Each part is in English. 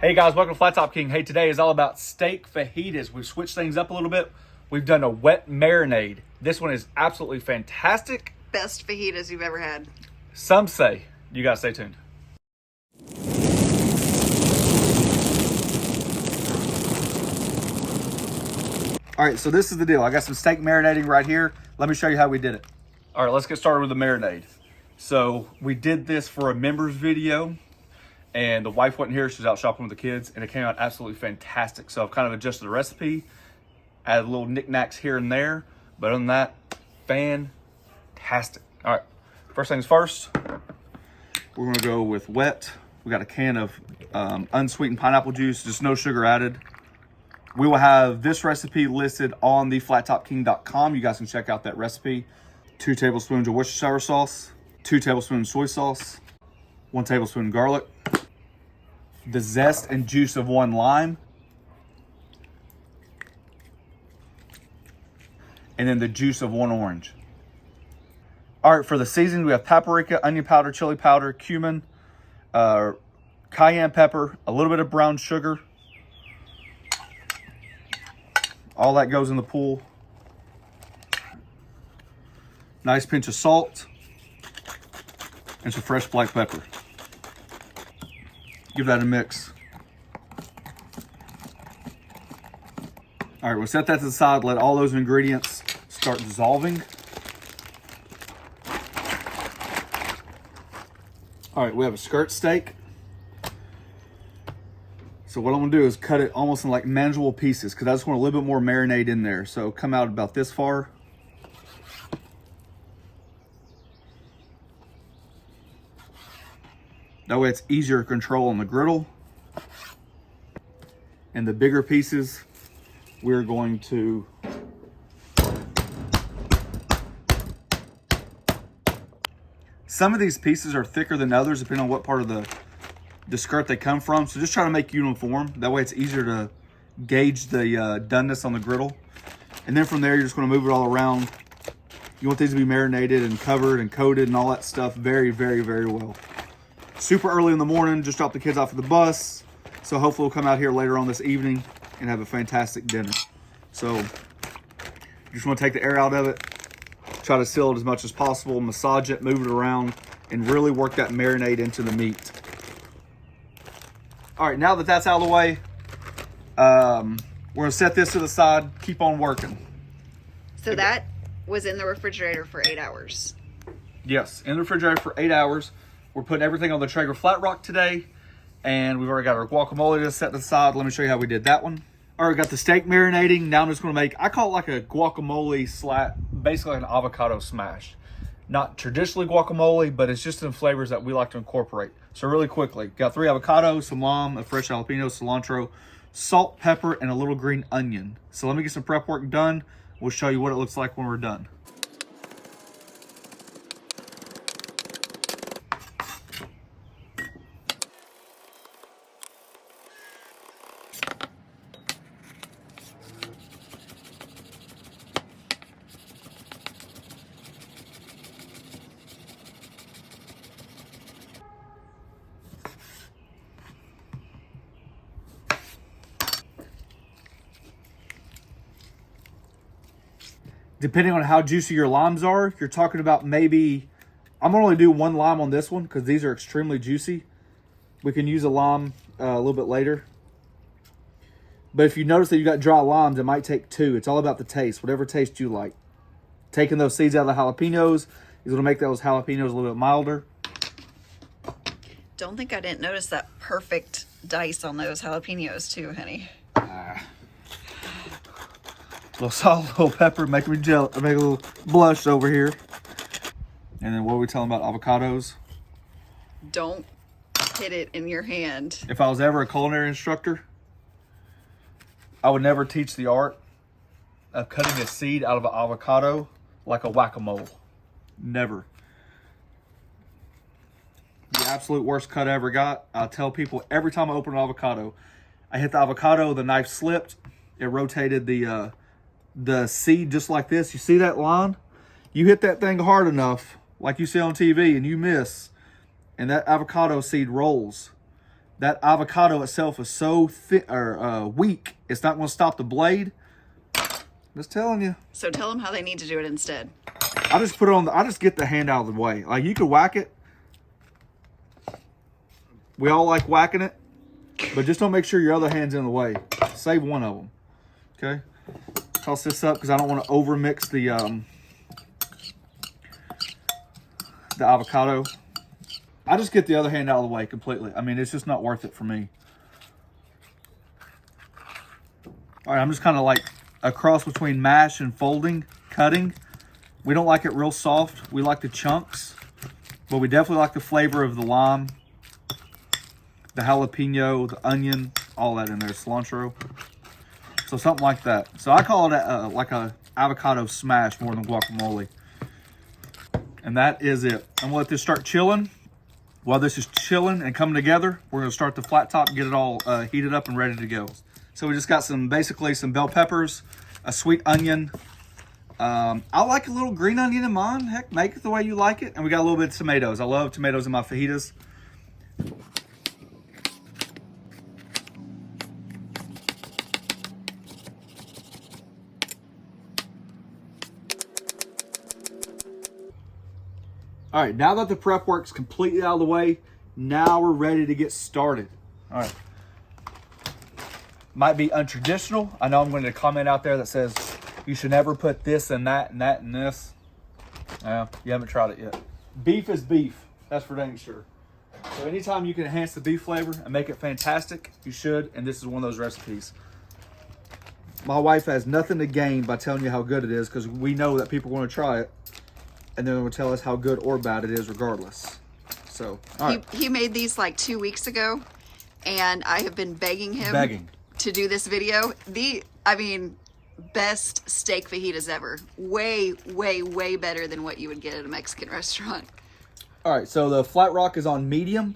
Hey guys, welcome to Flat Top King. Hey, today is all about steak fajitas. We've switched things up a little bit. We've done a wet marinade. This one is absolutely fantastic. Best fajitas you've ever had. Some say. You guys stay tuned. All right, so this is the deal. I got some steak marinating right here. Let me show you how we did it. All right, let's get started with the marinade. So we did this for a members video, and the wife wasn't here. She was out shopping with the kids, and it came out absolutely fantastic. So I've kind of adjusted the recipe, added little knickknacks here and there, but other than that, fantastic. All right, first things first, we're gonna go with wet. We got a can of unsweetened pineapple juice, just no sugar added. We will have this recipe listed on the flattopking.com. You guys can check out that recipe. 2 tablespoons of Worcestershire sauce, 2 tablespoons soy sauce, 1 tablespoon garlic, the zest and juice of 1 lime, and then the juice of 1 orange. All right, for the seasoning, we have paprika, onion powder, chili powder, cumin, cayenne pepper, a little bit of brown sugar. All that goes in the pool. Nice pinch of salt and some fresh black pepper. Give that a mix. All right, we'll set that to the side. Let all those ingredients start dissolving. All right, we have a skirt steak. So what I'm gonna do is cut it almost in like manageable pieces because I just want a little bit more marinade in there. So come out about this far. That way it's easier to control on the griddle. And the bigger pieces, we're going to some of these pieces are thicker than others depending on what part of the skirt they come from. So just try to make uniform. That way it's easier to gauge the doneness on the griddle. And then from there, you're just gonna move it all around. You want these to be marinated and covered and coated and all that stuff very, very, very well. Super early in the morning, just drop the kids off at the bus. So hopefully we'll come out here later on this evening and have a fantastic dinner. So you just wanna take the air out of it, try to seal it as much as possible, massage it, move it around, and really work that marinade into the meat. All right, now that that's out of the way, we're gonna set this to the side, keep on working. So that was in the refrigerator for 8 hours. Yes, in the refrigerator for 8 hours. We're putting everything on the Traeger flat rock today, and we've already got our guacamole to set to the side. Let me show you how we did that one. All right, got the steak marinating. Now I'm just gonna make, I call it like a guacamole basically like an avocado smash. Not traditionally guacamole, but it's just in flavors that we like to incorporate. So really quickly, got 3 avocados, some lime, a fresh jalapeno, cilantro, salt, pepper, and a little green onion. So let me get some prep work done. We'll show you what it looks like when we're done. Depending on how juicy your limes are, you're talking about maybe, I'm gonna only do 1 lime on this one because these are extremely juicy. We can use a lime a little bit later. But if you notice that you got dry limes, it might take 2. It's all about the taste, whatever taste you like. Taking those seeds out of the jalapenos is gonna make those jalapenos a little bit milder. Don't think I didn't notice that perfect dice on those jalapenos too, honey. Little salt, little pepper, make me make a little blush over here. And then what are we telling about avocados? Don't hit it in your hand. If I was ever a culinary instructor, I would never teach the art of cutting a seed out of an avocado like a whack-a-mole. Never. The absolute worst cut I ever got. I tell people every time I open an avocado, I hit the avocado, the knife slipped, it rotated the seed just like this. You see that line? You hit that thing hard enough, like you see on TV, and you miss, and that avocado seed rolls. that avocado itself is so thick or weak, it's not going to stop the blade. Just telling you. So tell them how they need to do it instead. I just put it on. I just get the hand out of the way. Like, you could whack it. We all like whacking it, but just don't make sure your other hand's in the way. Save one of them. Okay. Toss this up because I don't want to over mix the avocado. I just get the other hand out of the way completely. I mean, it's just not worth it for me. All right, I'm just kind of like a cross between mash and folding, cutting. We don't like it real soft. We like the chunks, but we definitely like the flavor of the lime, the jalapeno, the onion, all that in there, cilantro. So something like that. So I call it like a avocado smash more than guacamole. And that is it. I'm gonna let this start chilling. While this is chilling and coming together, we're gonna start the flat top and get it all heated up and ready to go. So we just got basically some bell peppers, a sweet onion. I like a little green onion in mine. Heck, make it the way you like it. And we got a little bit of tomatoes. I love tomatoes in my fajitas. All right, now that the prep work's completely out of the way, now we're ready to get started. All right. Might be untraditional. I know I'm going to comment out there that says you should never put this and that and that and this. Well, you haven't tried it yet. Beef is beef. That's for dang sure. So anytime you can enhance the beef flavor and make it fantastic, you should. And this is one of those recipes. My wife has nothing to gain by telling you how good it is because we know that people want to try it. And then they'll tell us how good or bad it is regardless. So, all right. He made these like 2 weeks ago, and I have been begging him to do this video. I mean, best steak fajitas ever. Way, way, way better than what you would get at a Mexican restaurant. All right, so the flat rock is on medium.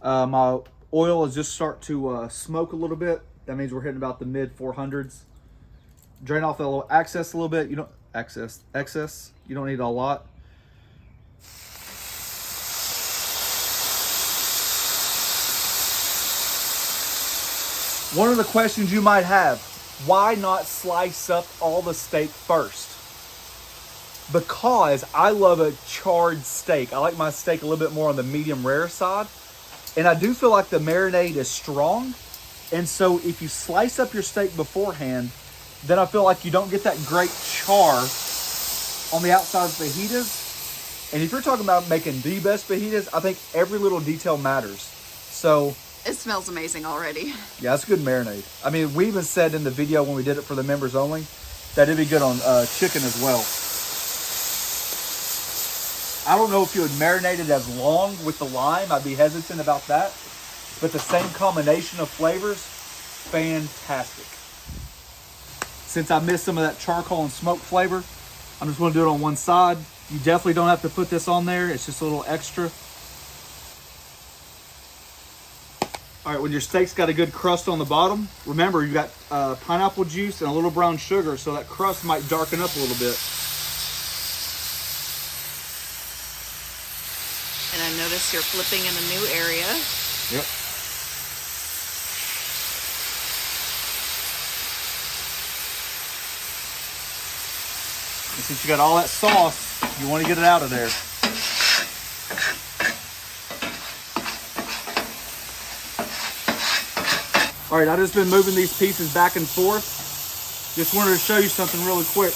My oil is just start to smoke a little bit. That means we're hitting about the mid 400s. Drain off the little excess a little bit. You don't excess. You don't need a lot. One of the questions you might have, why not slice up all the steak first? Because I love a charred steak. I like my steak a little bit more on the medium rare side. And I do feel like the marinade is strong. And so if you slice up your steak beforehand, then I feel like you don't get that great char on the outside of fajitas. And if you're talking about making the best fajitas, I think every little detail matters. So it smells amazing already. yeah, it's good marinade. I mean, we even said in the video when we did it for the members only that it'd be good on chicken as well. I don't know if you would marinate it as long with the lime. I'd be hesitant about that. But the same combination of flavors, fantastic. Since I missed some of that charcoal and smoke flavor, I'm just going to do it on one side. You definitely don't have to put this on there. It's just a little extra. All right, when your steak's got a good crust on the bottom, remember you got pineapple juice and a little brown sugar, so that crust might darken up a little bit. And I notice you're flipping in a new area. Yep. And since you got all that sauce, you want to get it out of there. All right, I've just been moving these pieces back and forth. Just wanted to show you something really quick.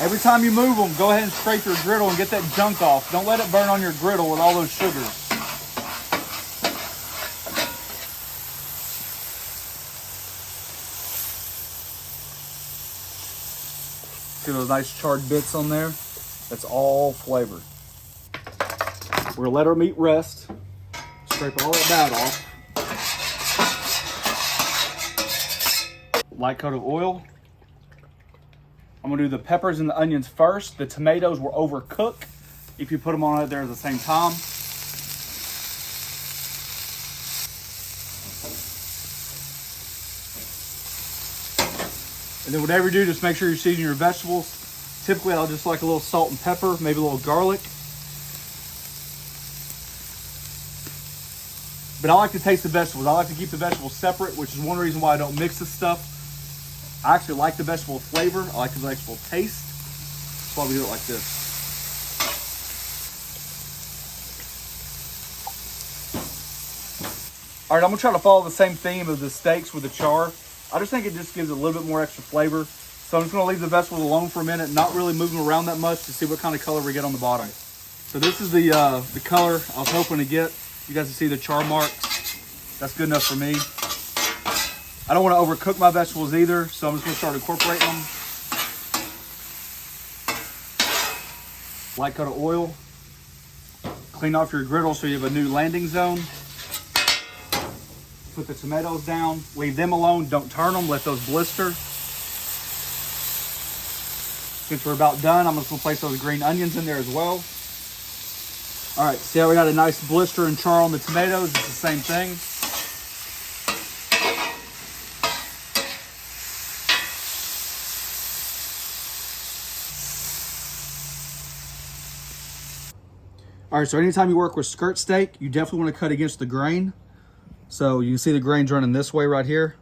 Every time you move them, go ahead and scrape your griddle and get that junk off. Don't let it burn on your griddle with all those sugars. See those nice charred bits on there? That's all flavor. We're gonna let our meat rest. Scrape all that bad off. Light coat of oil. I'm gonna do the peppers and the onions first. The tomatoes will overcook if you put them on there at the same time. And then whatever you do, just make sure you season your vegetables. Typically, I'll just like a little salt and pepper, maybe a little garlic. But I like to taste the vegetables. I like to keep the vegetables separate, which is one reason why I don't mix this stuff. I actually like the vegetable flavor. I like the vegetable taste. That's why we do it like this. All right, I'm gonna try to follow the same theme of the steaks with the char. I just think it just gives it a little bit more extra flavor. So I'm just gonna leave the vegetables alone for a minute, not really moving around that much to see what kind of color we get on the bottom. So this is the color I was hoping to get. You guys can see the char marks. That's good enough for me. I don't want to overcook my vegetables either, so I'm just gonna start incorporating them. Light coat of oil. Clean off your griddle so you have a new landing zone. Put the tomatoes down, leave them alone, don't turn them, let those blister. Since we're about done, I'm just gonna place those green onions in there as well. All right, see how we got a nice blister and char on the tomatoes? It's the same thing. All right, so anytime you work with skirt steak, you definitely want to cut against the grain. So you can see the grain's running this way right here.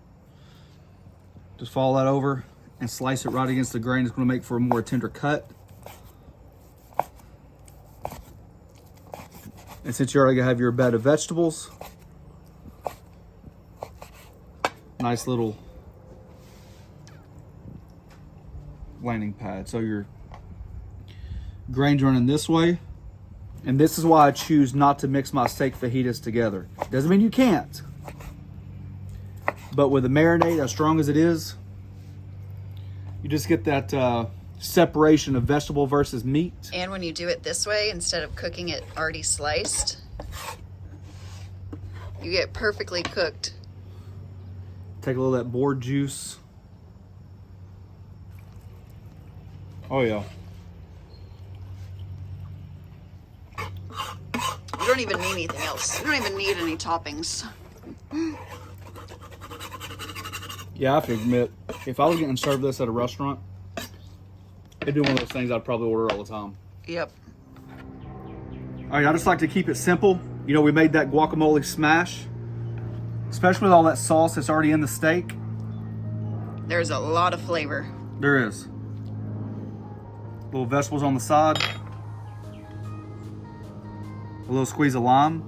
Just follow that over and slice it right against the grain. It's going to make for a more tender cut. And since you already have your bed of vegetables, nice little landing pad. So your grain's running this way. And this is why I choose not to mix my steak fajitas together. Doesn't mean you can't. But with the marinade, as strong as it is, you just get that separation of vegetable versus meat. And when you do it this way, instead of cooking it already sliced, you get perfectly cooked. Take a little of that board juice. Oh yeah. You don't even need anything else. You don't even need any toppings. Yeah, I have to admit, if I was getting served this at a restaurant, it'd be one of those things I'd probably order all the time. Yep. All right, I just like to keep it simple. You know, we made that guacamole smash, especially with all that sauce that's already in the steak. There's a lot of flavor. There is. Little vegetables on the side. A little squeeze of lime.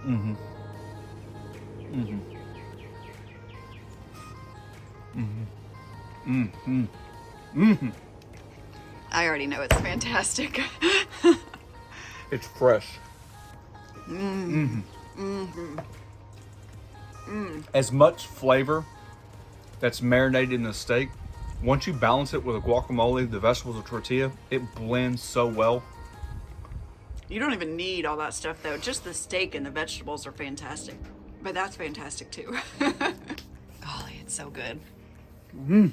Mm-hmm. Mm-hmm. Mm-hmm. Mm-hmm. Mm-hmm. I already know it's fantastic. It's fresh. Mm-hmm. Mm-hmm. Mm-hmm. Mm. As much flavor that's marinated in the steak, once you balance it with a guacamole, the vegetables, the tortilla, it blends so well. You don't even need all that stuff though. Just the steak and the vegetables are fantastic. But that's fantastic too. Golly, it's so good. Mm-hmm.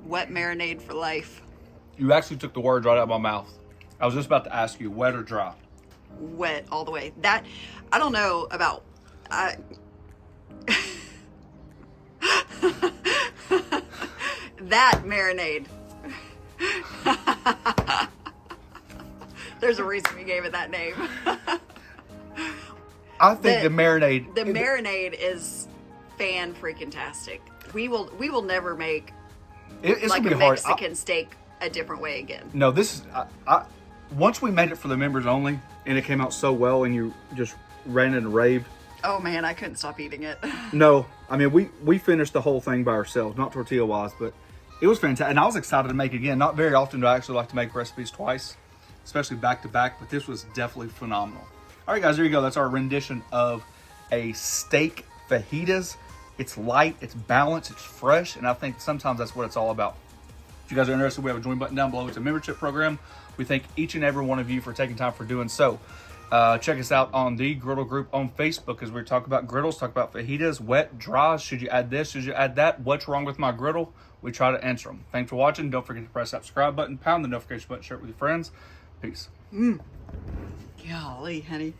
Wet marinade for life. You actually took the words right out of my mouth. I was just about to ask you, wet or dry? Wet all the way. That, I don't know about... that marinade. There's a reason we gave it that name. I think the marinade... The marinade is fan-freaking-tastic. We will never make it's like gonna a be hard. Mexican steak a different way again. No, this is... once we made it for the members only, and it came out so well, and you just ran and raved. Oh man, I couldn't stop eating it. No, I mean, we finished the whole thing by ourselves, not tortilla-wise, but it was fantastic. And I was excited to make it again. Not very often do I actually like to make recipes twice, especially back-to-back, but this was definitely phenomenal. All right, guys, there you go. That's our rendition of a steak fajitas. It's light, it's balanced, it's fresh, and I think sometimes that's what it's all about. If you guys are interested, we have a join button down below. It's a membership program. We thank each and every one of you for taking time for doing so. Check us out on the Griddle group on Facebook as we talk about griddles, talk about fajitas, wet, dry. Should you add this? Should you add that? What's wrong with my griddle? We try to answer them. Thanks for watching. Don't forget to press that subscribe button, pound the notification button, share it with your friends. Peace. Golly, honey.